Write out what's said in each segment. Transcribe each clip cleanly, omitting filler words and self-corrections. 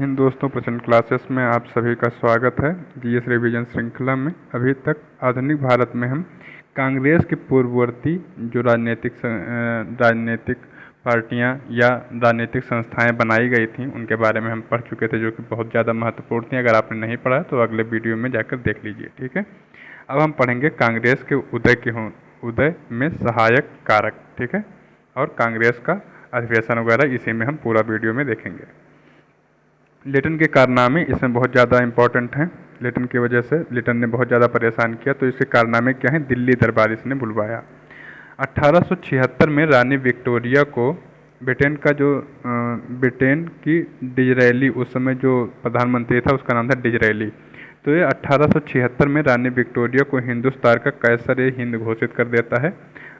इन दोस्तों, प्रचंड क्लासेस में आप सभी का स्वागत है। जीएस रिवीजन श्रृंखला में अभी तक आधुनिक भारत में हम कांग्रेस के पूर्ववर्ती जो राजनीतिक पार्टियां या राजनीतिक संस्थाएं बनाई गई थी उनके बारे में हम पढ़ चुके थे, जो कि बहुत ज़्यादा महत्वपूर्ण थी। अगर आपने नहीं पढ़ा तो अगले वीडियो में जाकर देख लीजिए, ठीक है। अब हम पढ़ेंगे कांग्रेस के उदय में सहायक कारक, ठीक है, और कांग्रेस का अधिवेशन वगैरह इसी में हम पूरा वीडियो में देखेंगे। लिटन के कारनामे इसमें बहुत ज़्यादा इम्पोर्टेंट हैं। लिटन की वजह से लिटन ने बहुत ज़्यादा परेशान किया, तो इसके कारनामे क्या हैं? दिल्ली दरबार इसने बुलवाया। 1876 में रानी विक्टोरिया को ब्रिटेन की डिजरेली, उस समय जो प्रधानमंत्री था उसका नाम था डिजरेली। तो ये 1876 में रानी विक्टोरिया को हिंदुस्तान का कैसर हिंद घोषित कर देता है।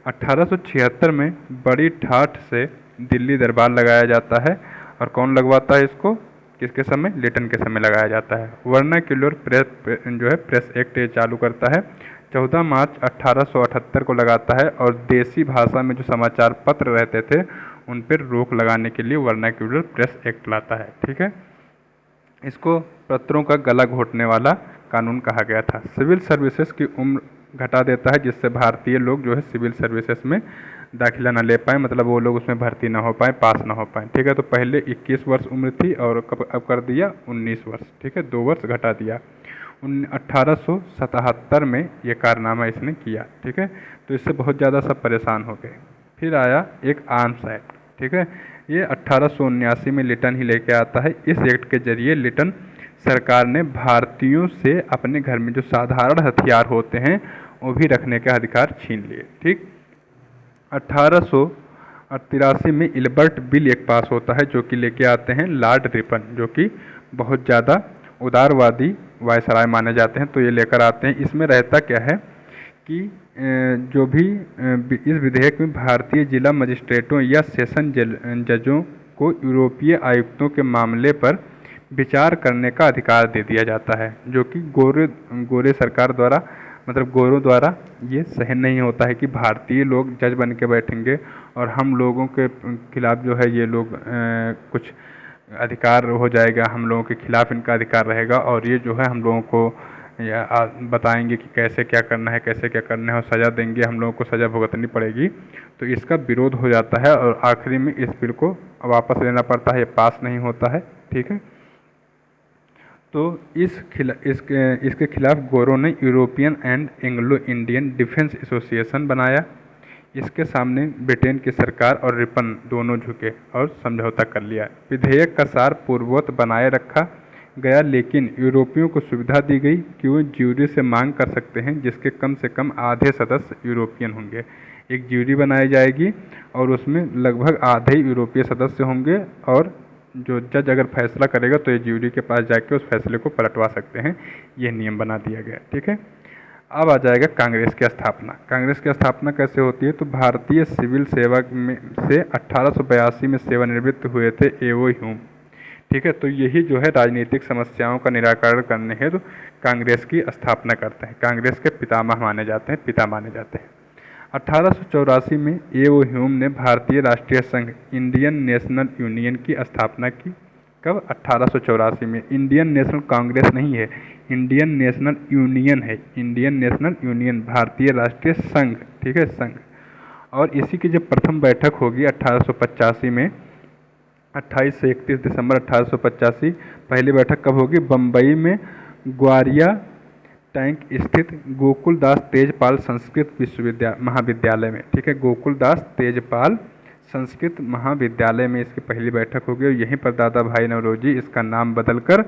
1876 में बड़ी ठाठ से दिल्ली दरबार लगाया जाता है। और कौन लगवाता है इसको? किसके समय? लिटन के समय लगाया जाता है। वर्नाक्युलर प्रेस एक्ट ये चालू करता है। 14 मार्च 1878 को लगाता है। और देसी भाषा में जो समाचार पत्र रहते थे उन पर रोक लगाने के लिए वर्नाक्युलर प्रेस एक्ट लाता है, ठीक है। इसको पत्रों का गला घोटने वाला कानून कहा गया था। सिविल सर्विसेज की उम्र घटा देता है, जिससे भारतीय लोग जो है सिविल सर्विसेज में दाखिला ना ले पाए, मतलब वो लोग उसमें भर्ती ना हो पाए, पास ना हो पाए, ठीक है। तो पहले 21 वर्ष उम्र थी और अब कर दिया 19 वर्ष, ठीक है, 2 वर्ष घटा दिया। 1877 में ये कारनामा इसने किया, ठीक है। तो इससे बहुत ज़्यादा सब परेशान हो गए। फिर आया एक आर्म्स एक्ट, ठीक है। ये 1879 में लिटन ही लेके आता है। इस एक्ट के जरिए लिटन सरकार ने भारतीयों से अपने घर में जो साधारण हथियार होते हैं वो भी रखने का अधिकार छीन लिए, ठीक। 1883 में इल्बर्ट बिल एक पास होता है, जो कि लेके आते हैं लॉर्ड रिपन, जो कि बहुत ज़्यादा उदारवादी वायसराय माने जाते हैं। तो ये लेकर आते हैं। इसमें रहता क्या है कि जो भी इस विधेयक में भारतीय जिला मजिस्ट्रेटों या सेशन जजों को यूरोपीय आयुक्तों के मामले पर विचार करने का अधिकार दे दिया जाता है, जो कि गोरे सरकार द्वारा, मतलब गोरों द्वारा ये सहन नहीं होता है कि भारतीय लोग जज बन के बैठेंगे और हम लोगों के खिलाफ जो है ये लोग कुछ अधिकार हो जाएगा, हम लोगों के खिलाफ इनका अधिकार रहेगा और ये जो है हम लोगों को बताएंगे कि कैसे क्या करना है, कैसे क्या करना है, और सज़ा देंगे, हम लोगों को सज़ा भुगतनी पड़ेगी। तो इसका विरोध हो जाता है और आखिरी में इस बिल को वापस लेना पड़ता है, ये पास नहीं होता है, ठीक है। तो इसके खिलाफ गोरों ने European and Anglo Indian defence association बनाया। इसके सामने ब्रिटेन की सरकार और रिपन दोनों झुके और समझौता कर लिया। विधेयक का सार पूर्ववत बनाए रखा गया, लेकिन यूरोपियों को सुविधा दी गई कि वो ज्यूरी से मांग कर सकते हैं जिसके कम से कम आधे सदस्य यूरोपियन होंगे। एक ज्यूरी बनाई जाएगी और उसमें लगभग आधे यूरोपीय सदस्य होंगे, और जो जज अगर फैसला करेगा तो ये ज्यूरी के पास जाके उस फैसले को पलटवा सकते हैं। यह नियम बना दिया गया, ठीक है। अब आ जाएगा कांग्रेस की स्थापना। कांग्रेस की स्थापना कैसे होती है? तो भारतीय सिविल सेवा में से 1882 में सेवानिवृत्त हुए थे एवो ह्यूम, ठीक है। तो यही जो है राजनीतिक समस्याओं का निराकरण करने हेतु कांग्रेस की स्थापना करते हैं। कांग्रेस के पितामह माने जाते हैं, पिता माने जाते हैं। 1884 में एवो ह्यूम ने भारतीय राष्ट्रीय संघ इंडियन नेशनल यूनियन की स्थापना की। कब? 1884 में। इंडियन नेशनल कांग्रेस नहीं है, इंडियन नेशनल यूनियन है। इंडियन नेशनल यूनियन, भारतीय राष्ट्रीय संघ, ठीक है, संघ। और इसी की जब प्रथम बैठक होगी 1885 में, 28 से 31 दिसंबर 1885, पहली बैठक कब होगी? बम्बई में ग्वारिया टैंक स्थित गोकुलदास तेजपाल संस्कृत महाविद्यालय में, ठीक है, गोकुलदास तेजपाल संस्कृत महाविद्यालय में इसकी पहली बैठक होगी। और यहीं पर दादा भाई नौरोजी इसका नाम बदलकर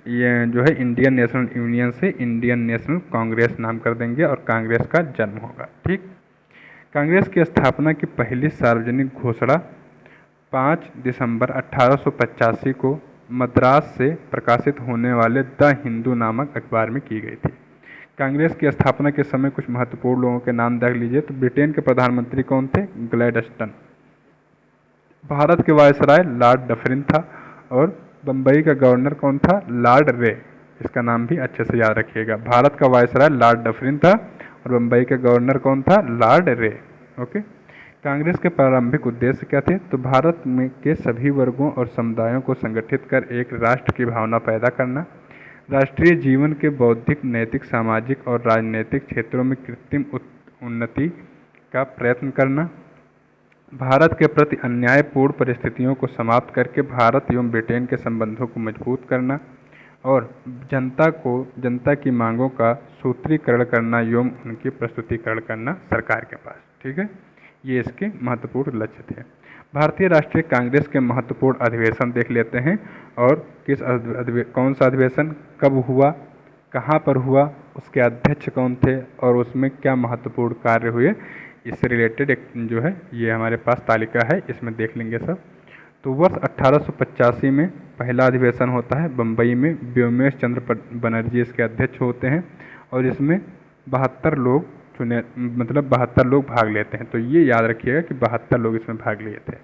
ये जो है इंडियन नेशनल यूनियन से इंडियन नेशनल कांग्रेस नाम कर देंगे और कांग्रेस का जन्म होगा, ठीक। कांग्रेस की स्थापना की पहली सार्वजनिक घोषणा 5 दिसंबर 1885 को मद्रास से प्रकाशित होने वाले द हिंदू नामक अखबार में की गई थी। कांग्रेस की स्थापना के समय कुछ महत्वपूर्ण लोगों के नाम देख लीजिए। तो ब्रिटेन के प्रधानमंत्री कौन थे? ग्लैडस्टन। भारत के वायसराय लॉर्ड डफरिन था। और बम्बई का गवर्नर कौन था? लॉर्ड रे। इसका नाम भी अच्छे से याद रखिएगा। भारत का वायसराय लॉर्ड डफरिन था और बम्बई का गवर्नर कौन था? लॉर्ड रे, ओके। कांग्रेस के प्रारंभिक उद्देश्य क्या थे? तो भारत में के सभी वर्गों और समुदायों को संगठित कर एक राष्ट्र की भावना पैदा करना, राष्ट्रीय जीवन के बौद्धिक, नैतिक, सामाजिक और राजनीतिक क्षेत्रों में कृत्रिम उन्नति का प्रयत्न करना, भारत के प्रति अन्यायपूर्ण परिस्थितियों को समाप्त करके भारत एवं ब्रिटेन के संबंधों को मजबूत करना और जनता की मांगों का सूत्रीकरण करना एवं उनकी प्रस्तुतिकरण करना सरकार के पास। ठीक है, ये इसके महत्वपूर्ण लक्ष्य थे। भारतीय राष्ट्रीय कांग्रेस के महत्वपूर्ण अधिवेशन देख लेते हैं और कौन सा अधिवेशन कब हुआ, कहाँ पर हुआ, उसके अध्यक्ष कौन थे और उसमें क्या महत्वपूर्ण कार्य हुए, इससे रिलेटेड एक जो है ये हमारे पास तालिका है, इसमें देख लेंगे सब। तो वर्ष 1885 में पहला अधिवेशन होता है बम्बई में, व्योमेश चंद्र बनर्जी इसके अध्यक्ष होते हैं और इसमें 72 लोग चुने, मतलब 72 लोग भाग लेते हैं। तो ये याद रखिएगा कि 72 लोग इसमें भाग लिए थे।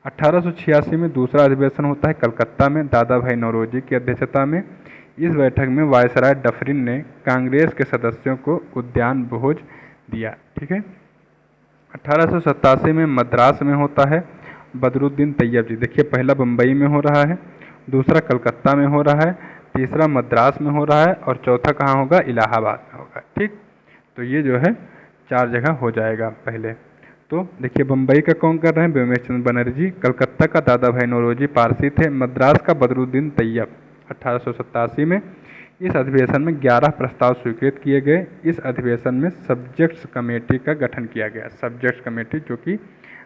1886 में दूसरा अधिवेशन होता है कलकत्ता में, दादा भाई नौरोजी की अध्यक्षता में। इस बैठक में वायसराय डफरिन ने कांग्रेस के सदस्यों को उद्यान भोज दिया। ठीक है, 1887 में मद्रास में होता है बदरुद्दीन तैयब जी। देखिए, पहला बम्बई में हो रहा है, दूसरा कलकत्ता में हो रहा है, तीसरा मद्रास में हो रहा है और चौथा कहाँ होगा? इलाहाबाद में होगा। ठीक, तो ये जो है 4 जगह हो जाएगा पहले। तो देखिए, बम्बई का कौन कर रहे हैं? व्योमेश चंद्र बनर्जी। कलकत्ता का दादा भाई नौरोजी पारसी थे। मद्रास का बदरुद्दीन तैयब। 1887 में इस अधिवेशन में 11 प्रस्ताव स्वीकृत किए गए। इस अधिवेशन में सब्जेक्ट्स कमेटी का गठन किया गया। सब्जेक्ट्स कमेटी जो कि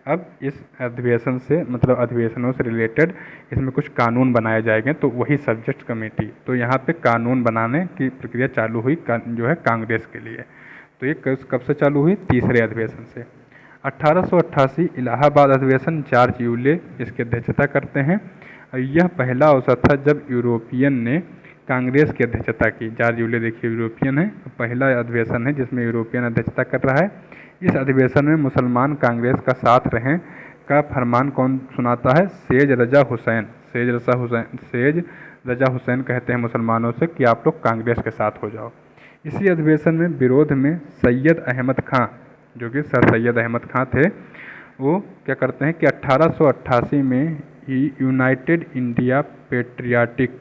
अब इस अधिवेशन से, मतलब अधिवेशनों से रिलेटेड इसमें कुछ कानून बनाए जाएंगे, तो वही सब्जेक्ट कमेटी। तो यहाँ पे कानून बनाने की प्रक्रिया चालू हुई जो है कांग्रेस के लिए। तो ये कब से चालू हुई? तीसरे अधिवेशन से। 1888 इलाहाबाद अधिवेशन, जॉर्ज यूले इसकी अध्यक्षता करते हैं। यह पहला अवसर था जब यूरोपियन ने कांग्रेस की अध्यक्षता की। जॉर्ज यूले देखिए यूरोपियन है, पहला अधिवेशन है जिसमें यूरोपियन अध्यक्षता कर रहा है। इस अधिवेशन में मुसलमान कांग्रेस का साथ रहें का फरमान कौन सुनाता है? सैयद रजा हुसैन। सैयद रजा हुसैन कहते हैं मुसलमानों से कि आप लोग कांग्रेस के साथ हो जाओ। इसी अधिवेशन में विरोध में सैयद अहमद खां, जो कि सर सैयद अहमद खां थे, वो क्या करते हैं कि 1888 में ही यूनाइटेड इंडिया पेट्रियाटिक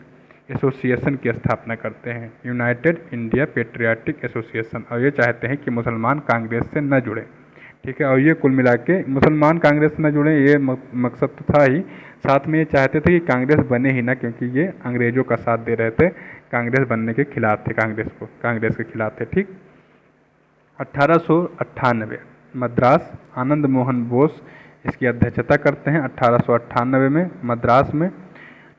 एसोसिएशन की स्थापना करते हैं। यूनाइटेड इंडिया पेट्रियाटिक एसोसिएशन, और ये चाहते हैं कि मुसलमान कांग्रेस से न जुड़े। ठीक है, और ये कुल मिला के मुसलमान कांग्रेस से न जुड़े, ये मकसद तो था ही, साथ में ये चाहते थे कि कांग्रेस बने ही ना, क्योंकि ये अंग्रेजों का साथ दे रहे थे, कांग्रेस बनने के खिलाफ थे, कांग्रेस के खिलाफ थे। ठीक, 1898 मद्रास, आनंद मोहन बोस इसकी अध्यक्षता करते हैं 1898 में मद्रास में।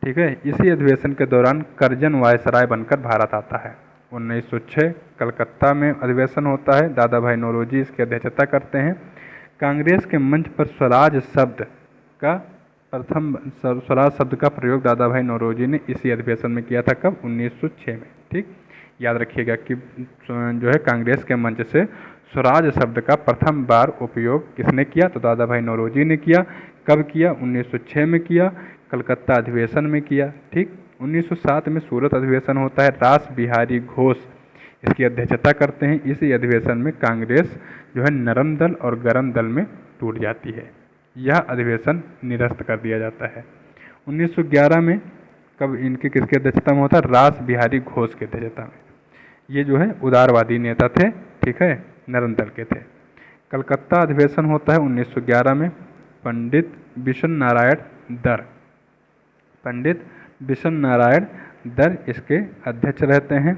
ठीक है, इसी अधिवेशन के दौरान करजन वायसराय बनकर भारत आता है। 1906 कलकत्ता में अधिवेशन होता है, दादा भाई नौरोजी इसकी अध्यक्षता करते हैं। कांग्रेस के मंच पर स्वराज शब्द का प्रयोग दादा भाई नौरोजी ने इसी अधिवेशन में किया था। कब? 1906 में। ठीक, याद रखिएगा कि जो है कांग्रेस के मंच से स्वराज शब्द का प्रथम बार उपयोग किसने किया? तो दादा भाई नौरोजी ने किया। कब किया? 1906 में किया, कलकत्ता अधिवेशन में किया। ठीक, 1907 में सूरत अधिवेशन होता है, रास बिहारी घोष इसकी अध्यक्षता करते हैं। इसी अधिवेशन में कांग्रेस जो है नरम दल और गरम दल में टूट जाती है। यह अधिवेशन निरस्त कर दिया जाता है। 1911 में कब इनके किसकी अध्यक्षता में होता है? रास बिहारी घोष की अध्यक्षता में। ये जो है उदारवादी नेता थे। ठीक है, नरम दल के थे। कलकत्ता अधिवेशन होता है 1911 में, पंडित बिशन नारायण दर इसके अध्यक्ष रहते हैं।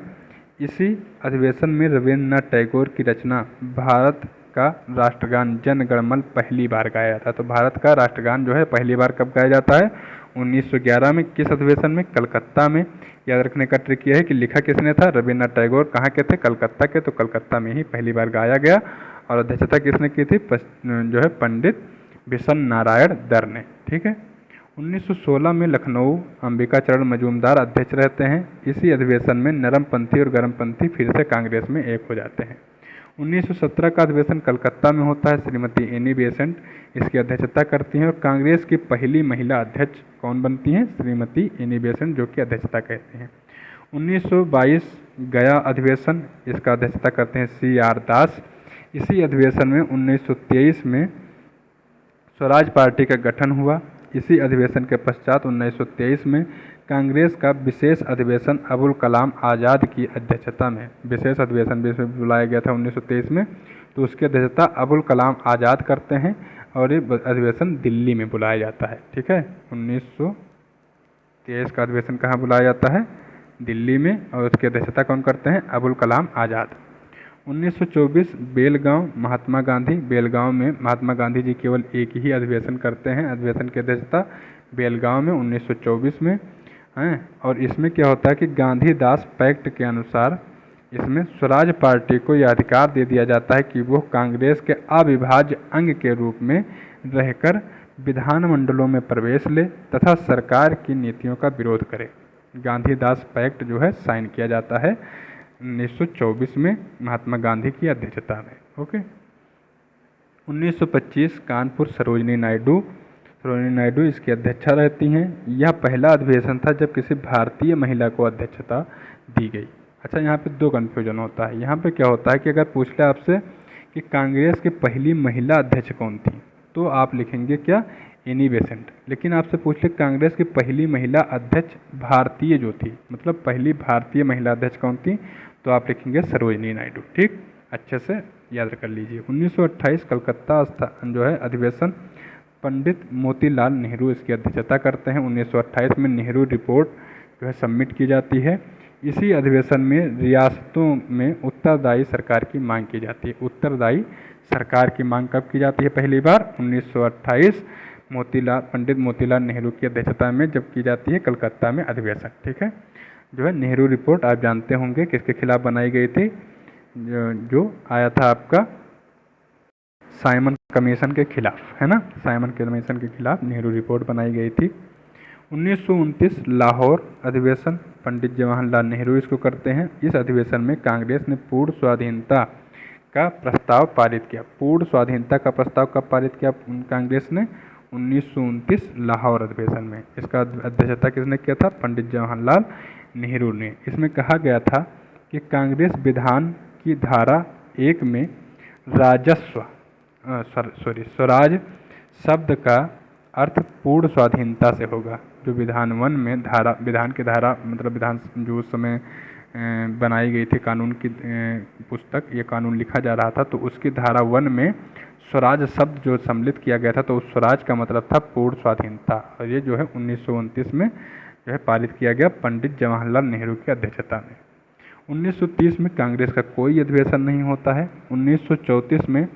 इसी अधिवेशन में रविन्द्रनाथ टैगोर की रचना भारत का राष्ट्रगान जन गण मन पहली बार गाया जाता है। तो भारत का राष्ट्रगान जो है पहली बार कब गाया जाता है? 1911 में। किस अधिवेशन में? कलकत्ता में। याद रखने का ट्रिक यह है कि लिखा किसने था? रविन्द्रनाथ टैगोर। कहाँ के थे? कलकत्ता के। तो कलकत्ता में ही पहली बार गाया गया और अध्यक्षता किसने की थी? जो है पंडित बिशन नारायण दर ने। ठीक है, 1916 में लखनऊ अंबिकाचरण मजूमदार अध्यक्ष रहते हैं। इसी अधिवेशन में नरमपंथी और गर्मपंथी फिर से कांग्रेस में एक हो जाते हैं। 1917 का अधिवेशन कलकत्ता में होता है, श्रीमती एनी बेसेंट इसकी अध्यक्षता करती हैं और कांग्रेस की पहली महिला अध्यक्ष कौन बनती हैं? श्रीमती एनी बेसेंट, जो कि अध्यक्षता कहते हैं। 1922 गया अधिवेशन, इसका अध्यक्षता करते हैं CR दास। इसी अधिवेशन में 1923 में स्वराज पार्टी का गठन हुआ। इसी अधिवेशन के पश्चात 1923 में कांग्रेस का विशेष अधिवेशन अबुल कलाम आज़ाद की अध्यक्षता में, विशेष अधिवेशन भी इसमें बुलाया गया था 1923 में, तो उसकी अध्यक्षता अबुल कलाम आज़ाद करते हैं और ये अधिवेशन दिल्ली में बुलाया जाता है। ठीक है, 1923 का अधिवेशन कहाँ बुलाया जाता है? दिल्ली में, और उसकी अध्यक्षता कौन करते हैं? अबुल कलाम आज़ाद। 1924 बेलगांव महात्मा गांधी, बेलगांव में महात्मा गांधी जी केवल एक ही अधिवेशन करते हैं, अधिवेशन की अध्यक्षता बेलगांव में 1924 में हैं। और इसमें क्या होता है कि गांधीदास पैक्ट के अनुसार इसमें स्वराज पार्टी को यह अधिकार दे दिया जाता है कि वो कांग्रेस के अविभाज्य अंग के रूप में रहकर विधानमंडलों में प्रवेश ले तथा सरकार की नीतियों का विरोध करे। गांधीदास पैक्ट जो है साइन किया जाता है 1924 में महात्मा गांधी की अध्यक्षता में। ओके, 1925 कानपुर सरोजिनी नायडू इसकी अध्यक्षा रहती हैं। यह पहला अधिवेशन था जब किसी भारतीय महिला को अध्यक्षता दी गई। अच्छा, यहाँ पे दो कन्फ्यूजन होता है। यहाँ पे क्या होता है कि अगर पूछ ले आपसे कि कांग्रेस की पहली महिला अध्यक्ष कौन थी, तो आप लिखेंगे क्या? Annie Besant. लेकिन आपसे पूछ ले कांग्रेस की पहली महिला अध्यक्ष भारतीय जो थी, मतलब पहली भारतीय महिला अध्यक्ष कौन थी, तो आप लिखेंगे सरोजिनी नायडू। ठीक, अच्छे से याद कर लीजिए। 1928 कलकत्ता जो है अधिवेशन पंडित मोतीलाल नेहरू इसकी अध्यक्षता करते हैं। 1928 में नेहरू रिपोर्ट जो है सबमिट की जाती है। इसी अधिवेशन में रियासतों में उत्तरदायी सरकार की मांग की जाती है। उत्तरदायी सरकार की मांग कब की जाती है? पहली बार 1928 पंडित मोतीलाल नेहरू की अध्यक्षता में जब की जाती है कलकत्ता में अधिवेशन। ठीक है, जो है नेहरू रिपोर्ट आप जानते होंगे किसके खिलाफ बनाई गई थी, जो आया था आपका साइमन कमीशन के खिलाफ, है ना। साइमन कमीशन के खिलाफ नेहरू रिपोर्ट बनाई गई थी। 1929 लाहौर अधिवेशन पंडित जवाहरलाल नेहरू इसको करते हैं। इस अधिवेशन में कांग्रेस ने पूर्ण स्वाधीनता का प्रस्ताव पारित किया। पूर्ण स्वाधीनता का प्रस्ताव कब पारित किया कांग्रेस ने? 1929 लाहौर अधिवेशन में। इसका अध्यक्षता किसने किया था? पंडित जवाहरलाल नेहरू ने। इसमें कहा गया था कि कांग्रेस विधान की धारा 1 में स्वराज शब्द का अर्थ पूर्ण स्वाधीनता से होगा। जो विधान 1 में विधान की धारा मतलब विधान जो उस समय बनाई गई थी कानून की पुस्तक, ये कानून लिखा जा रहा था, तो उसकी धारा 1 में स्वराज शब्द जो सम्मिलित किया गया था, तो उस स्वराज का मतलब था पूर्ण स्वाधीनता। और ये जो है 1929 में जो है पारित किया गया पंडित जवाहरलाल नेहरू की अध्यक्षता में। 1930 में कांग्रेस का कोई अधिवेशन नहीं होता है। 1934 में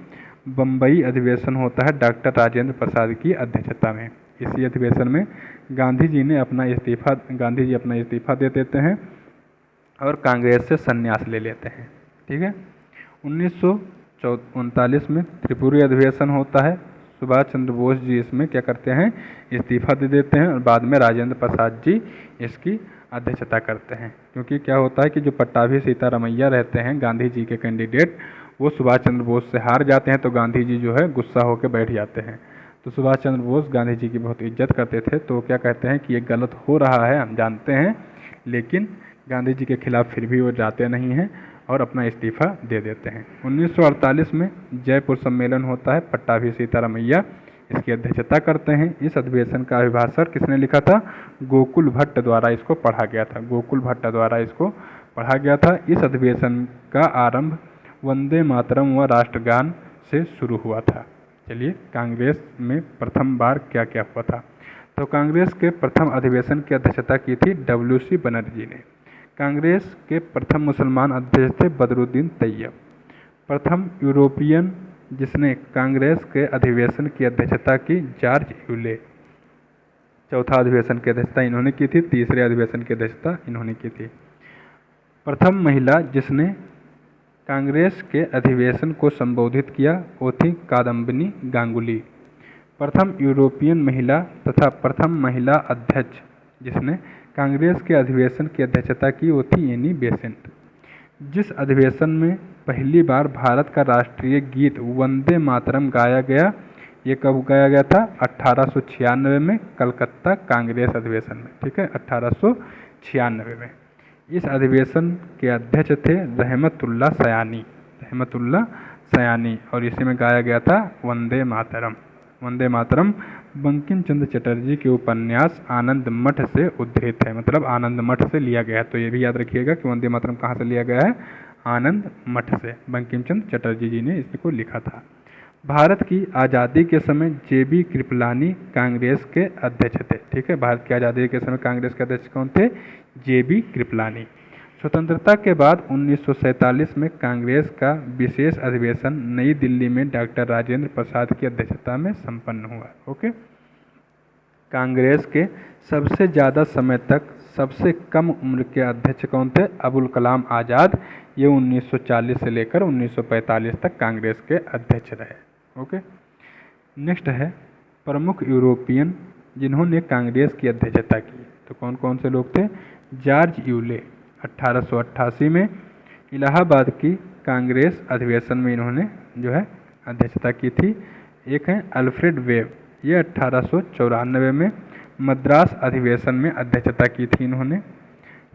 बम्बई अधिवेशन होता है डॉक्टर राजेंद्र प्रसाद की अध्यक्षता में। इसी अधिवेशन में गांधी जी अपना इस्तीफा दे देते हैं और कांग्रेस से संन्यास ले लेते हैं। ठीक है, 1939 में त्रिपुरी अधिवेशन होता है। सुभाष चंद्र बोस जी इसमें क्या करते हैं? इस्तीफा दे देते हैं और बाद में राजेंद्र प्रसाद जी इसकी अध्यक्षता करते हैं। क्योंकि क्या होता है कि जो पट्टाभी सीतारामैया रहते हैं गांधी जी के कैंडिडेट, वो सुभाष चंद्र बोस से हार जाते हैं, तो गांधी जी जो है गुस्सा होकर बैठ जाते हैं। तो सुभाष चंद्र बोस गांधी जी की बहुत इज्जत करते थे, तो क्या कहते हैं कि ये गलत हो रहा है, हम जानते हैं, लेकिन गांधी जी के खिलाफ फिर भी वो जाते नहीं हैं और अपना इस्तीफा दे देते हैं। 1948 में जयपुर सम्मेलन होता है, पट्टाभी सीतारामैया इसकी अध्यक्षता करते हैं। इस अधिवेशन का अभिभाषण किसने लिखा था? गोकुल भट्ट द्वारा इसको पढ़ा गया था। गोकुल भट्ट द्वारा इसको पढ़ा गया था। इस अधिवेशन का आरंभ वंदे मातरम व राष्ट्रगान से शुरू हुआ था। चलिए, कांग्रेस में प्रथम बार क्या क्या हुआ था? तो कांग्रेस के प्रथम अधिवेशन की अध्यक्षता की थी WC बनर्जी ने। कांग्रेस के प्रथम मुसलमान अध्यक्ष थे बदरुद्दीन तैयब। प्रथम यूरोपियन जिसने कांग्रेस के अधिवेशन की अध्यक्षता की, जॉर्ज यूले। चौथा अधिवेशन की अध्यक्षता इन्होंने की थी। तीसरे अधिवेशन की अध्यक्षता इन्होंने की थी। प्रथम महिला जिसने कांग्रेस के अधिवेशन को संबोधित किया वो थी कादम्बिनी गांगुली। प्रथम यूरोपियन महिला तथा प्रथम महिला अध्यक्ष जिसने कांग्रेस के अधिवेशन की अध्यक्षता की वो थी एनी बेसेंट। जिस अधिवेशन में पहली बार भारत का राष्ट्रीय गीत वंदे मातरम गाया गया, ये कब गाया गया था? 1896 में कलकत्ता कांग्रेस अधिवेशन में। ठीक है, 1896 में। इस अधिवेशन के अध्यक्ष थे रहमतुल्लाह सयानी और इसी में गाया गया था वंदे मातरम। वंदे मातरम बंकिम चंद्र चटर्जी के उपन्यास आनंद मठ से उद्धृत है, मतलब आनंद मठ से लिया गया है। तो ये भी याद रखिएगा कि वंदे मातरम कहाँ से लिया गया है, आनंद मठ से, बंकिम चंद्र चटर्जी जी ने इसको लिखा था। भारत की आज़ादी के समय जेबी कृपलानी कांग्रेस के अध्यक्ष थे। ठीक है, भारत की आज़ादी के समय कांग्रेस के अध्यक्ष कौन थे, जेबी कृपलानी। स्वतंत्रता के बाद 1947 में कांग्रेस का विशेष अधिवेशन नई दिल्ली में डॉक्टर राजेंद्र प्रसाद की अध्यक्षता में संपन्न हुआ। ओके, कांग्रेस के सबसे ज़्यादा समय तक सबसे कम उम्र के अध्यक्ष कौन थे, अबुल कलाम आज़ाद। ये 1940 से लेकर 1945 तक कांग्रेस के अध्यक्ष रहे। ओके, नेक्स्ट है प्रमुख यूरोपियन जिन्होंने कांग्रेस की अध्यक्षता की। तो कौन कौन से लोग थे, जॉर्ज यूले 1888 में इलाहाबाद की कांग्रेस अधिवेशन में इन्होंने जो है अध्यक्षता की थी। एक है अल्फ्रेड वेब, ये 1894 में मद्रास अधिवेशन में अध्यक्षता की थी इन्होंने।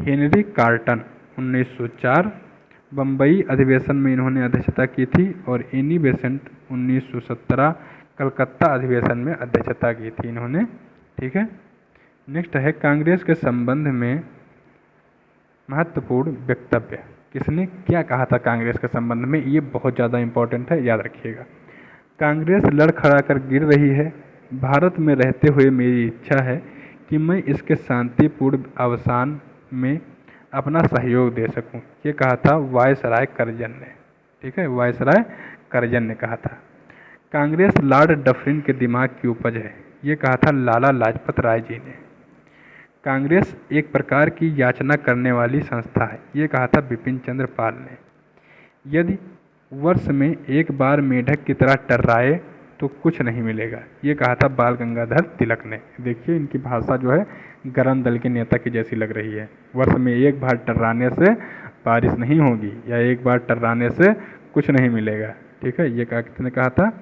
हेनरी कार्टन 1904 बम्बई अधिवेशन में इन्होंने अध्यक्षता की थी। और एनी बेसेंट 1917 कलकत्ता अधिवेशन में अध्यक्षता की थी इन्होंने। ठीक है, नेक्स्ट है कांग्रेस के संबंध में महत्वपूर्ण वक्तव्य। किसने क्या कहा था कांग्रेस के संबंध में, ये बहुत ज़्यादा इम्पोर्टेंट है, याद रखिएगा। कांग्रेस लड़खड़ा कर गिर रही है। भारत में रहते हुए मेरी इच्छा है कि मैं इसके शांतिपूर्ण अवसान में अपना सहयोग दे सकूं। ये कहा था वायसराय करजन ने। ठीक है, वायसराय करजन ने कहा था। कांग्रेस लॉर्ड डफरिन के दिमाग की उपज है। ये कहा था लाला लाजपत राय जी ने। कांग्रेस एक प्रकार की याचना करने वाली संस्था है। ये कहा था बिपिन चंद्र पाल ने। यदि वर्ष में एक बार मेढक की तरह टर्राए तो कुछ नहीं मिलेगा। ये कहा था बाल गंगाधर तिलक ने। देखिए इनकी भाषा जो है गरम दल के नेता की जैसी लग रही है। वर्ष में एक बार टर्राने से बारिश नहीं होगी, या एक बार टर्राने से कुछ नहीं मिलेगा। ठीक है, ये किसने कहा था,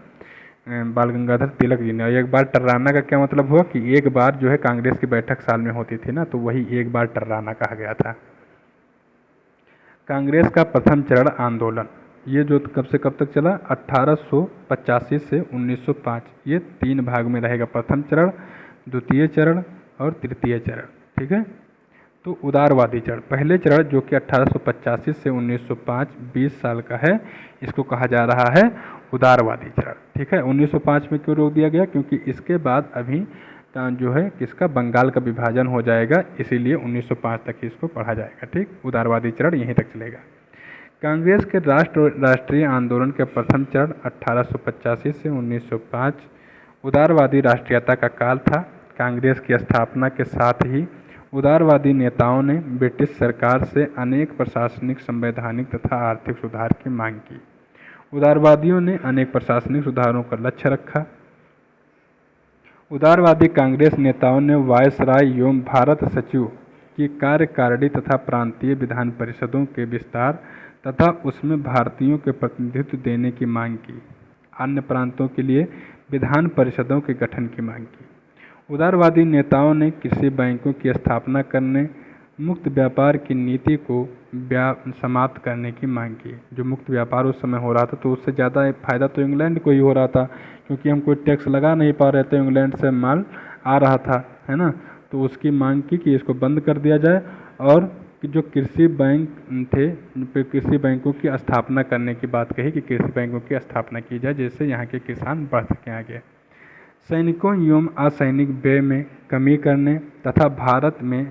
बाल गंगाधर तिलक जी ने। एक बार टर्राना का क्या मतलब हुआ कि एक बार जो है कांग्रेस की बैठक साल में होती थी ना, तो वही एक बार टर्राना कहा गया था। कांग्रेस का प्रथम चरण आंदोलन, ये जो कब से कब तक चला, 1885 से 1905। ये 3 भाग में रहेगा, प्रथम चरण, द्वितीय चरण और तृतीय चरण। ठीक है, तो उदारवादी चरण, पहले चरण जो कि 1885 से 1905 20 साल का है, इसको कहा जा रहा है उदारवादी चरण। ठीक है, 1905 में क्यों रोक दिया गया, क्योंकि इसके बाद अभी जो है किसका, बंगाल का विभाजन हो जाएगा, इसीलिए 1905 तक ही इसको पढ़ा जाएगा। ठीक, उदारवादी चरण यहीं तक चलेगा। कांग्रेस के राष्ट्रीय आंदोलन के प्रथम चरण 1885 से 1905 उदारवादी राष्ट्रीयता का काल था। कांग्रेस की स्थापना के साथ ही उदारवादी नेताओं ने ब्रिटिश सरकार से अनेक प्रशासनिक, संवैधानिक तथा आर्थिक सुधार की मांग की। उदारवादियों ने अनेक प्रशासनिक सुधारों का लक्ष्य रखा। उदारवादी कांग्रेस नेताओं ने वायसराय एवं भारत सचिव की कार्यकारिणी तथा प्रांतीय विधान परिषदों के विस्तार तथा उसमें भारतीयों के प्रतिनिधित्व देने की मांग की। अन्य प्रांतों के लिए विधान परिषदों के गठन की मांग की। उदारवादी नेताओं ने कृषि बैंकों की स्थापना करने, मुक्त व्यापार की नीति को समाप्त करने की मांग की। जो मुक्त व्यापार उस समय हो रहा था, तो उससे ज़्यादा फ़ायदा तो इंग्लैंड को ही हो रहा था, क्योंकि हम कोई टैक्स लगा नहीं पा रहे थे, इंग्लैंड से माल आ रहा था, है ना। तो उसकी मांग की कि इसको बंद कर दिया जाए और कि जो कृषि बैंक थे, कृषि बैंकों की स्थापना करने की बात कही कि कृषि बैंकों की स्थापना की जाए, जिससे यहाँ के किसान बढ़ सकें आगे। सैनिकों एवं असैनिक व्यय में कमी करने तथा भारत से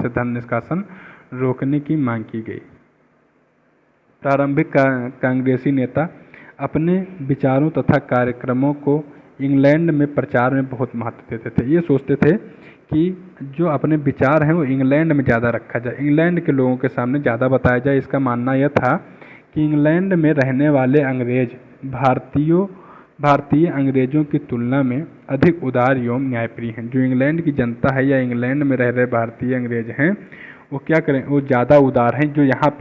धन निष्कासन रोकने की मांग की गई। प्रारंभिक कांग्रेसी नेता अपने विचारों तथा कार्यक्रमों को इंग्लैंड में प्रचार में बहुत महत्व देते थे। ये सोचते थे कि जो अपने विचार हैं वो इंग्लैंड में ज़्यादा रखा जाए, इंग्लैंड के लोगों के सामने ज़्यादा बताया जाए। इसका मानना यह था कि इंग्लैंड में रहने वाले अंग्रेज भारतीय अंग्रेज़ों की तुलना में अधिक उदार एवं न्यायप्रिय हैं। जो इंग्लैंड की जनता है या इंग्लैंड में रह रहे भारतीय अंग्रेज हैं, वो क्या करें, वो ज़्यादा उदार हैं जो यहाँ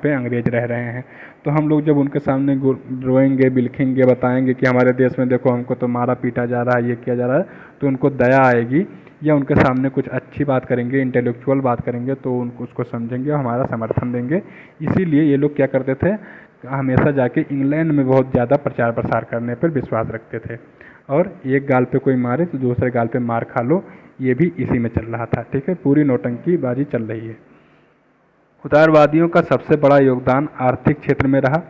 पे अंग्रेज रह रहे हैं। तो हम लोग जब उनके सामने रोएंगे, बिलखेंगे, बताएंगे कि हमारे देश में देखो हमको तो मारा पीटा जा रहा है, ये किया जा रहा है, तो उनको दया आएगी। या उनके सामने कुछ अच्छी बात करेंगे, इंटेलेक्चुअल बात करेंगे, तो उनको उसको समझेंगे और हमारा समर्थन देंगे। इसीलिए ये लोग क्या करते थे, हमेशा जाके इंग्लैंड में बहुत ज़्यादा प्रचार प्रसार करने पर विश्वास रखते थे, और एक गाल पे कोई मारे तो दूसरे गाल पे मार खा लो, ये भी इसी में चल रहा था। ठीक है, पूरी नौटंकी बाजी चल रही है। उदारवादियों का सबसे बड़ा योगदान आर्थिक क्षेत्र में रहा।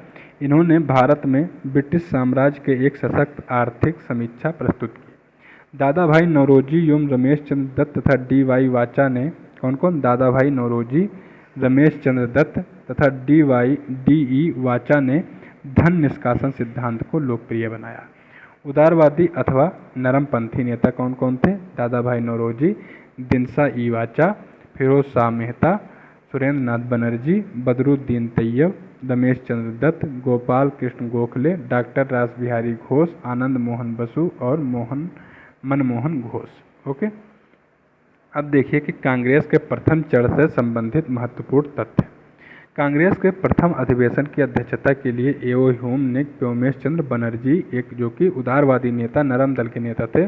इन्होंने भारत में ब्रिटिश साम्राज्य के एक सशक्त आर्थिक समीक्षा प्रस्तुत की। दादा भाई नौरोजी एवं रमेश चंद्र दत्त तथा डी.वाई. वाचा ने कौन कौन दादा भाई नौरोजी, रमेश चंद्र दत्त तथा डी.ई. वाचा ने धन निष्कासन सिद्धांत को लोकप्रिय बनाया। उदारवादी अथवा नरमपंथी नेता कौन कौन थे? दादा भाई नौरोजी, दिनसा ई वाचा, फिरोज शाह मेहता, सुरेंद्र नाथ बनर्जी, बदरुद्दीन तैयब, रमेश चंद्र दत्त, गोपाल कृष्ण गोखले, डॉक्टर रासबिहारी घोष, आनंद मोहन बसु और मनमोहन घोष। ओके, अब देखिए कि कांग्रेस के प्रथम चरण से संबंधित महत्वपूर्ण तथ्य। कांग्रेस के प्रथम अधिवेशन की अध्यक्षता के लिए एओ ह्यूम ने व्योमेश चंद्र बनर्जी, एक जो कि उदारवादी नेता, नरम दल के नेता थे,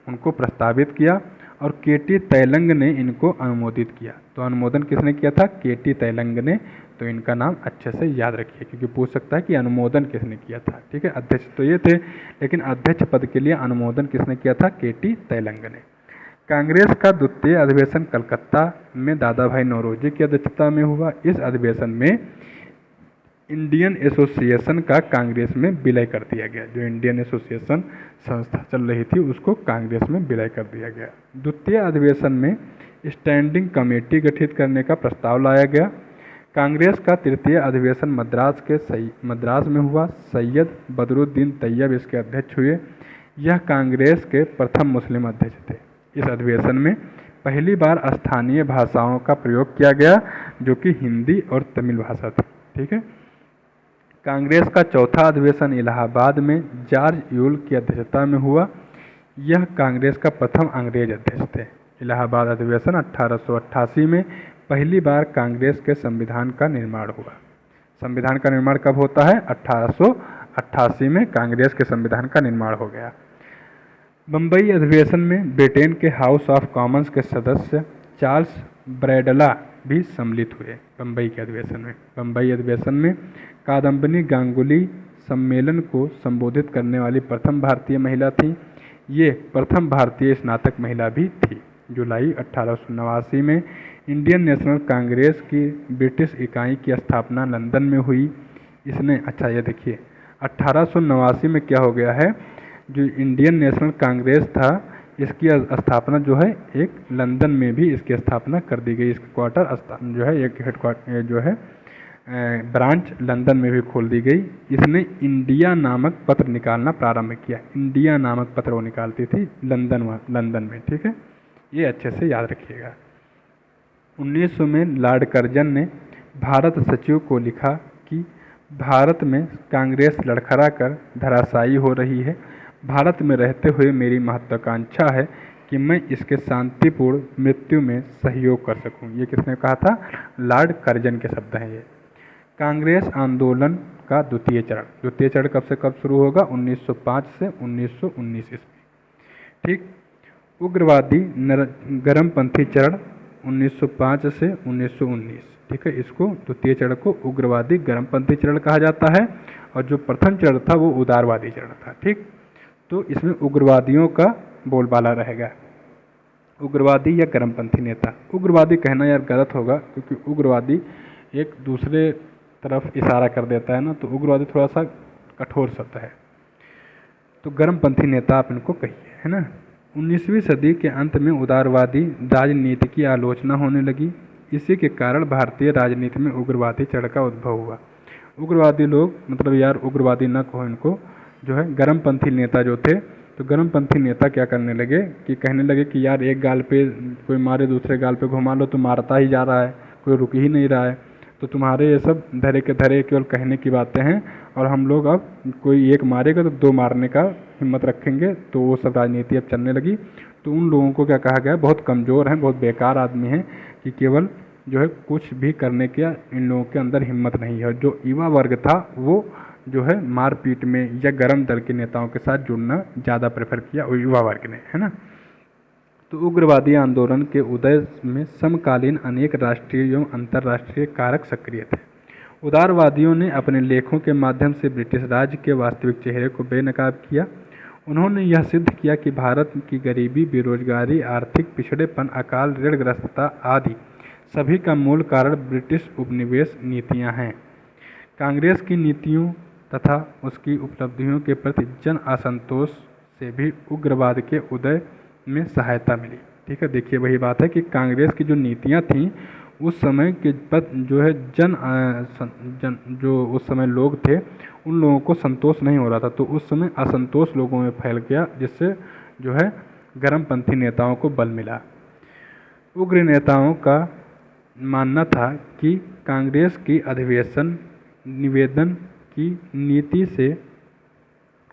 उनको प्रस्तावित किया और के.टी. तैलंग ने इनको अनुमोदित किया। तो अनुमोदन किसने किया था? के.टी. तैलंग ने। तो इनका नाम अच्छे से याद रखिए, क्योंकि पूछ सकता है कि अनुमोदन किसने किया था। ठीक है, अध्यक्ष तो ये थे, लेकिन अध्यक्ष पद के लिए अनुमोदन किसने किया था? के.टी. तैलंग ने। कांग्रेस का द्वितीय अधिवेशन कलकत्ता में दादा भाई नौरोजी की अध्यक्षता में हुआ। इस अधिवेशन में इंडियन एसोसिएशन का कांग्रेस में विलय कर दिया गया। जो इंडियन एसोसिएशन संस्था चल रही थी उसको कांग्रेस में विलय कर दिया गया। द्वितीय अधिवेशन में स्टैंडिंग कमेटी गठित करने का प्रस्ताव लाया गया। कांग्रेस का तृतीय अधिवेशन मद्रास में हुआ। सैयद बदरुद्दीन तैयब इसके अध्यक्ष हुए। यह कांग्रेस के प्रथम मुस्लिम अध्यक्ष थे। इस अधिवेशन में पहली बार स्थानीय भाषाओं का प्रयोग किया गया, जो कि हिंदी और तमिल भाषा थी। ठीक है, कांग्रेस का चौथा अधिवेशन इलाहाबाद में जॉर्ज यूल की अध्यक्षता में हुआ। यह कांग्रेस का प्रथम अंग्रेज अध्यक्ष थे। इलाहाबाद अधिवेशन 1888 में पहली बार कांग्रेस के संविधान का निर्माण हुआ। संविधान का निर्माण कब होता है? 1888 में कांग्रेस के संविधान का निर्माण हो गया। बम्बई अधिवेशन में ब्रिटेन के हाउस ऑफ कॉमन्स के सदस्य चार्ल्स ब्रैडला भी सम्मिलित हुए। बम्बई अधिवेशन में कादम्बिनी गांगुली सम्मेलन को संबोधित करने वाली प्रथम भारतीय महिला थी। ये प्रथम भारतीय स्नातक महिला भी थी। जुलाई 1889 में इंडियन नेशनल कांग्रेस की ब्रिटिश इकाई की स्थापना लंदन में हुई। इसने ये देखिए 1889 में क्या हो गया है, जो इंडियन नेशनल कांग्रेस था इसकी स्थापना जो है एक लंदन में भी इसकी स्थापना कर दी गई। इसका क्वार्टर जो है एक हेडक्वार्टर जो है ब्रांच लंदन में भी खोल दी गई। इसने इंडिया नामक पत्र निकालना प्रारंभ किया। इंडिया नामक पत्र वो निकालती थी लंदन में। ठीक है, ये अच्छे से याद रखिएगा। 1900 में लॉर्ड कर्जन ने भारत सचिव को लिखा कि भारत में कांग्रेस लड़खड़ा कर धराशायी हो रही है। भारत में रहते हुए मेरी महत्वाकांक्षा है कि मैं इसके शांतिपूर्ण मृत्यु में सहयोग कर सकूं। ये किसने कहा था? लॉर्ड कर्जन के शब्द हैं ये। कांग्रेस आंदोलन का द्वितीय चरण कब से कब शुरू होगा? 1905 से 1919 ईस्वी। ठीक, उग्रवादी गर्मपंथी चरण 1905 से 1919। ठीक है, इसको द्वितीय चरण को उग्रवादी गर्मपंथी चरण कहा जाता है, और जो प्रथम चरण था वो उदारवादी चरण था। ठीक, तो इसमें उग्रवादियों का बोलबाला रहेगा। उग्रवादी या गर्मपंथी नेता। उग्रवादी कहना यार गलत होगा, क्योंकि उग्रवादी एक दूसरे तरफ इशारा कर देता है ना, तो उग्रवादी थोड़ा सा कठोर शब्द है। तो गर्मपंथी नेता आप इनको कहिए, है ना। 19वीं सदी के अंत में उदारवादी राजनीति की आलोचना होने लगी। इसी के कारण भारतीय राजनीति में उग्रवादी चरण का उद्भव हुआ। उग्रवादी लोग मतलब यार उग्रवादी न कहो इनको, जो है गर्मपंथी नेता जो थे, तो गर्मपंथी नेता क्या करने लगे कि कहने लगे कि यार एक गाल पे कोई मारे दूसरे गाल पे घुमा लो तो मारता ही जा रहा है, कोई रुक ही नहीं रहा है। तो तुम्हारे ये सब धरे के धरे केवल कहने की बातें हैं, और हम लोग अब कोई एक मारेगा तो दो मारने का हिम्मत रखेंगे। तो वो सब राजनीति अब चलने लगी। तो उन लोगों को क्या कहा गया, बहुत कमज़ोर हैं, बहुत बेकार आदमी हैं, कि केवल जो है कुछ भी करने का इन लोगों के अंदर हिम्मत नहीं है। जो युवा वर्ग था वो जो है मारपीट में या गर्म दल के नेताओं के साथ जुड़ना ज़्यादा प्रेफर किया युवा वर्ग ने, है ना। तो उग्रवादी आंदोलन के उदय में समकालीन अनेक राष्ट्रीय एवं अंतर्राष्ट्रीय कारक सक्रिय थे। उदारवादियों ने अपने लेखों के माध्यम से ब्रिटिश राज के वास्तविक चेहरे को बेनकाब किया। उन्होंने यह सिद्ध किया कि भारत की गरीबी, बेरोजगारी, आर्थिक पिछड़ेपन, अकाल, ऋणग्रस्तता आदि सभी का मूल कारण ब्रिटिश उपनिवेश नीतियां हैं। कांग्रेस की नीतियों तथा उसकी उपलब्धियों के प्रति जन असंतोष से भी उग्रवाद के उदय में सहायता मिली। ठीक है, देखिए वही बात है कि कांग्रेस की जो नीतियां थीं उस समय के पर जो है जो उस समय लोग थे उन लोगों को संतोष नहीं हो रहा था, तो उस समय असंतोष लोगों में फैल गया, जिससे जो है गर्मपंथी नेताओं को बल मिला। उग्र नेताओं का मानना था कि कांग्रेस की अधिवेशन निवेदन की नीति से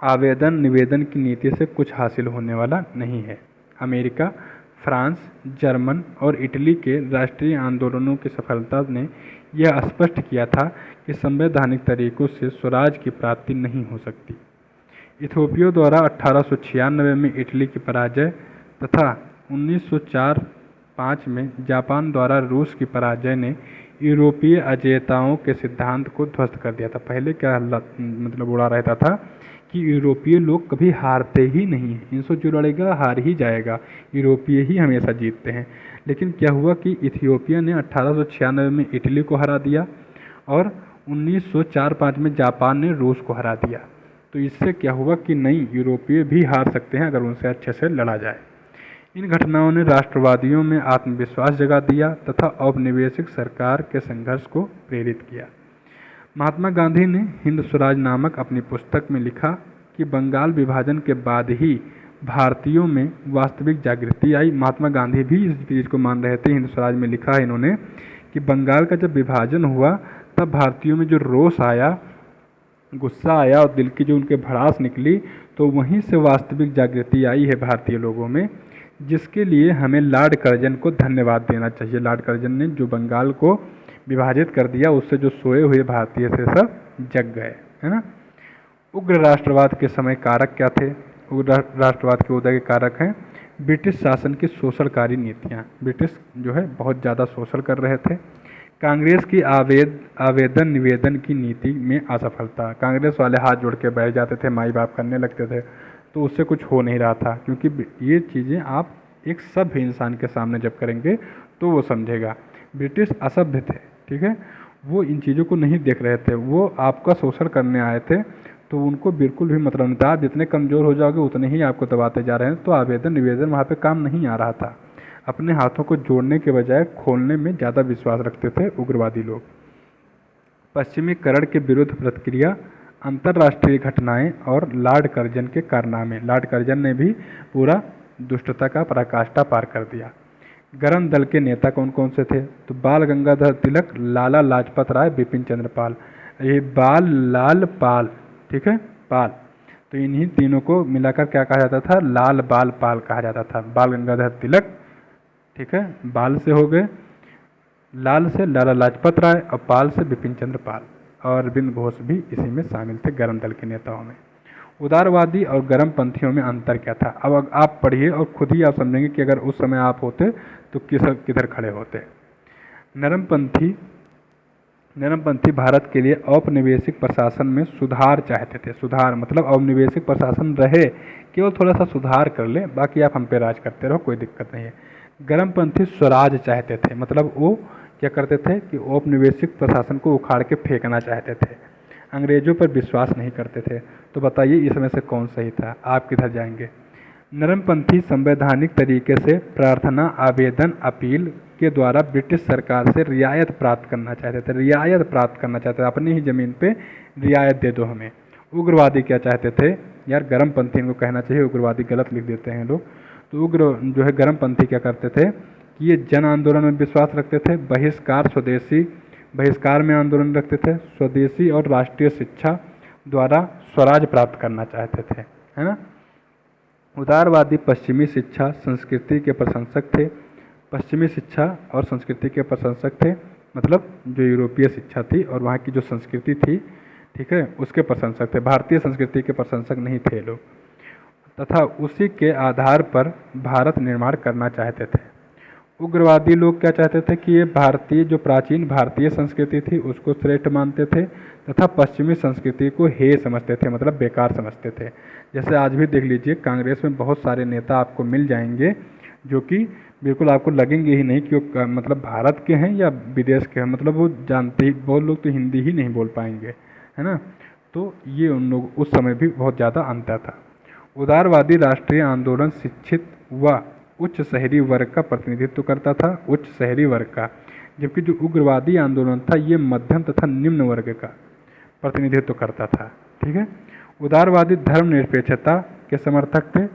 आवेदन निवेदन की नीति से कुछ हासिल होने वाला नहीं है। अमेरिका, फ्रांस, जर्मन और इटली के राष्ट्रीय आंदोलनों की सफलता ने यह स्पष्ट किया था कि संवैधानिक तरीकों से स्वराज की प्राप्ति नहीं हो सकती। इथियोपिया द्वारा 1896 में इटली की पराजय तथा 1904-05 में जापान द्वारा रूस की पराजय ने यूरोपीय अजेयताओं के सिद्धांत को ध्वस्त कर दिया था। पहले क्या मतलब उड़ा रहता था कि यूरोपीय लोग कभी हारते ही नहीं हैं, इनसे जो लड़ेगा हार ही जाएगा, यूरोपीय ही हमेशा जीतते हैं। लेकिन क्या हुआ कि इथियोपिया ने 1896 में इटली को हरा दिया और 1904-05 में जापान ने रूस को हरा दिया। तो इससे क्या हुआ कि नहीं, यूरोपीय भी हार सकते हैं अगर उनसे अच्छे से लड़ा जाए। इन घटनाओं ने राष्ट्रवादियों में आत्मविश्वास जगा दिया तथा औपनिवेशिक सरकार के संघर्ष को प्रेरित किया। महात्मा गांधी ने हिंद स्वराज नामक अपनी पुस्तक में लिखा कि बंगाल विभाजन के बाद ही भारतीयों में वास्तविक जागृति आई। महात्मा गांधी भी इस चीज़ को मान रहे थे। हिंद स्वराज में लिखा है इन्होंने कि बंगाल का जब विभाजन हुआ तब भारतीयों में जो रोष आया, गुस्सा आया और दिल की जो उनके भड़ास निकली, तो वहीं से वास्तविक जागृति आई है भारतीय लोगों में, जिसके लिए हमें लॉर्ड कर्जन को धन्यवाद देना चाहिए। लॉर्ड कर्जन ने जो बंगाल को विभाजित कर दिया, उससे जो सोए हुए भारतीय थे सब जग गए, है ना। उग्र राष्ट्रवाद के समय कारक क्या थे? उग्र राष्ट्रवाद के उदय के कारक हैं ब्रिटिश शासन की शोषणकारी नीतियाँ। ब्रिटिश जो है बहुत ज़्यादा शोषण कर रहे थे। कांग्रेस की आवेदन निवेदन की नीति में असफलता। कांग्रेस वाले हाथ जोड़ के बैठ जाते थे, माई बाप करने लगते थे, तो उससे कुछ हो नहीं रहा था, क्योंकि ये चीज़ें आप एक सभ्य इंसान के सामने जब करेंगे तो वो समझेगा। ब्रिटिश असभ्य थे, ठीक है, वो इन चीज़ों को नहीं देख रहे थे, वो आपका शोषण करने आए थे, तो उनको बिल्कुल भी मतलब नहीं था। आप जितने कमज़ोर हो जाओगे उतने ही आपको दबाते जा रहे हैं। तो आवेदन निवेदन वहाँ पे काम नहीं आ रहा था। अपने हाथों को जोड़ने के बजाय खोलने में ज़्यादा विश्वास रखते थे उग्रवादी लोग। पश्चिमीकरण के विरुद्ध प्रतिक्रिया, अंतर्राष्ट्रीय घटनाएं और लॉर्ड कर्जन के कारनामे। लॉर्ड कर्जन ने भी पूरा दुष्टता का पराकाष्ठा पार कर दिया। गरम दल के नेता कौन कौन से थे? तो बाल गंगाधर तिलक, लाला लाजपत राय, बिपिन चंद्र पाल। ये बाल लाल पाल, ठीक है, पाल, तो इन्हीं तीनों को मिलाकर क्या कहा जाता था? लाल बाल पाल कहा जाता था। बाल गंगाधर तिलक, ठीक है, बाल से हो गए, लाल से लाला लाजपत राय और पाल से बिपिन चंद्र पाल, और अरविंद घोष भी इसी में शामिल थे गरम दल के नेताओं में। उदारवादी और गरम पंथियों में अंतर क्या था? अब आप पढ़िए और खुद ही आप समझेंगे कि अगर उस समय आप होते तो किधर खड़े होते। नरमपंथी भारत के लिए औपनिवेशिक प्रशासन में सुधार चाहते थे। सुधार मतलब औपनिवेशिक प्रशासन रहे, केवल थोड़ा सा सुधार कर ले, बाकी आप हम पे राज करते रहो, कोई दिक्कत नहीं है। गर्मपंथी स्वराज चाहते थे, मतलब वो क्या करते थे कि औपनिवेशिक प्रशासन को उखाड़ के फेंकना चाहते थे। अंग्रेजों पर विश्वास नहीं करते थे। तो बताइए इसमें से कौन सही था? आप किधर जाएंगे? नरमपंथी संवैधानिक तरीके से प्रार्थना, आवेदन, अपील के द्वारा ब्रिटिश सरकार से रियायत प्राप्त करना चाहते थे। रियायत प्राप्त करना चाहते थे, अपनी ही ज़मीन पे रियायत दे दो हमें। उग्रवादी क्या चाहते थे? यार गर्मपंथी इनको कहना चाहिए, उग्रवादी गलत लिख देते हैं लोग। तो उग्र जो है गर्मपंथी क्या करते थे कि ये जन आंदोलन में विश्वास रखते थे। बहिष्कार में आंदोलन रखते थे। स्वदेशी और राष्ट्रीय शिक्षा द्वारा स्वराज प्राप्त करना चाहते थे, है ना। उदारवादी पश्चिमी शिक्षा संस्कृति के प्रशंसक थे। पश्चिमी शिक्षा और संस्कृति के प्रशंसक थे, मतलब जो यूरोपीय शिक्षा थी और वहाँ की जो संस्कृति थी, ठीक है, उसके प्रशंसक थे। भारतीय संस्कृति के प्रशंसक नहीं थे लोग, तथा उसी के आधार पर भारत निर्माण करना चाहते थे। उग्रवादी लोग क्या चाहते थे कि ये भारतीय, जो प्राचीन भारतीय संस्कृति थी उसको श्रेष्ठ मानते थे तथा पश्चिमी संस्कृति को हेय समझते थे, मतलब बेकार समझते थे। जैसे आज भी देख लीजिए, कांग्रेस में बहुत सारे नेता आपको मिल जाएंगे जो कि बिल्कुल आपको लगेंगे ही नहीं कि वो मतलब भारत के हैं या विदेश के हैं, मतलब वो जानते ही, बहुत लोग तो हिंदी ही नहीं बोल पाएंगे, है ना। तो ये उन लोग उस समय भी बहुत ज़्यादा अंतर था। उदारवादी राष्ट्रीय आंदोलन शिक्षित व उच्च शहरी वर्ग का प्रतिनिधित्व करता था, उच्च शहरी वर्ग का, जबकि जो उग्रवादी आंदोलन था ये मध्यम तथा निम्न वर्ग का प्रतिनिधित्व करता था। ठीक है। उदारवादी धर्मनिरपेक्षता के समर्थक थे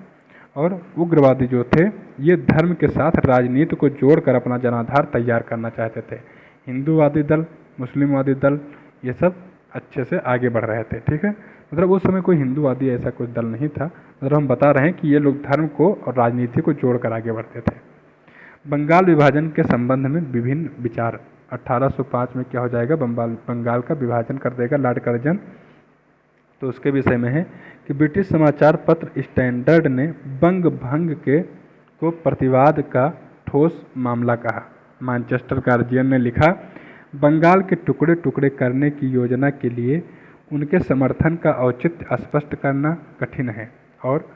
और उग्रवादी जो थे ये धर्म के साथ राजनीति को जोड़कर अपना जनाधार तैयार करना चाहते थे। हिंदूवादी दल, मुस्लिमवादी दल, ये सब अच्छे से आगे बढ़ रहे थे। ठीक है। मतलब उस समय कोई हिंदूवादी ऐसा कोई दल नहीं था। मतलब हम बता रहे हैं कि ये लोग धर्म को और राजनीति को जोड़कर आगे बढ़ते थे। बंगाल विभाजन के संबंध में विभिन्न विचार। 1805 में क्या हो जाएगा, बंगाल का विभाजन कर देगा लॉर्ड कर्जन। तो उसके विषय में है कि ब्रिटिश समाचार पत्र स्टैंडर्ड ने बंग भंग के को प्रतिवाद का ठोस मामला कहा। मैनचेस्टर गार्जियन ने लिखा, बंगाल के टुकड़े टुकड़े करने की योजना के लिए उनके समर्थन का औचित्य स्पष्ट करना कठिन है और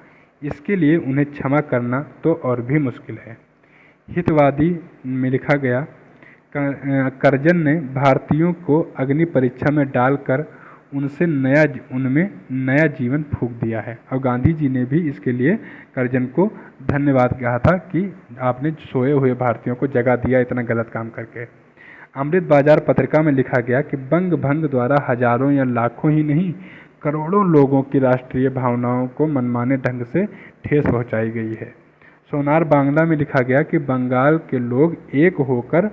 इसके लिए उन्हें क्षमा करना तो और भी मुश्किल है। हितवादी में लिखा गया, कर्जन ने भारतीयों को अग्नि परीक्षा में डालकर उनमें नया जीवन फूंक दिया है। और गांधी जी ने भी इसके लिए कर्जन को धन्यवाद कहा था कि आपने सोए हुए भारतीयों को जगा दिया इतना गलत काम करके। अमृत बाजार पत्रिका में लिखा गया कि बंग भंग द्वारा हजारों या लाखों ही नहीं करोड़ों लोगों की राष्ट्रीय भावनाओं को मनमाने ढंग से ठेस पहुंचाई गई है। सोनार बांग्ला में लिखा गया कि बंगाल के लोग एक होकर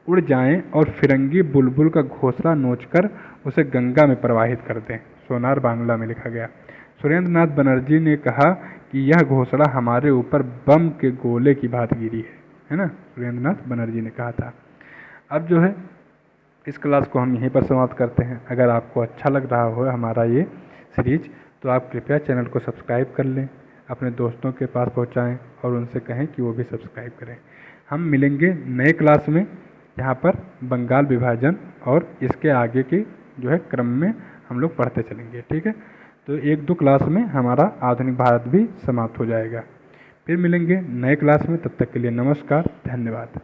उड़ जाएं और फिरंगी बुलबुल का घोंसला नोचकर उसे गंगा में प्रवाहित कर दें। सोनार बांग्ला में लिखा गया। सुरेंद्र नाथ बनर्जी ने कहा कि यह घोंसला हमारे ऊपर बम के गोले की भांति गिरी है ना, सुरेंद्र नाथ बनर्जी ने कहा था। अब जो है इस क्लास को हम यहीं पर समाप्त करते हैं। अगर आपको अच्छा लग रहा हो हमारा ये सीरीज तो आप कृपया चैनल को सब्सक्राइब कर लें, अपने दोस्तों के पास पहुंचाएं और उनसे कहें कि वो भी सब्सक्राइब करें। हम मिलेंगे नए क्लास में जहाँ पर बंगाल विभाजन और इसके आगे के जो है क्रम में हम लोग पढ़ते चलेंगे। ठीक है। तो 1-2 क्लास में हमारा आधुनिक भारत भी समाप्त हो जाएगा। फिर मिलेंगे नए क्लास में, तब तक के लिए नमस्कार, धन्यवाद।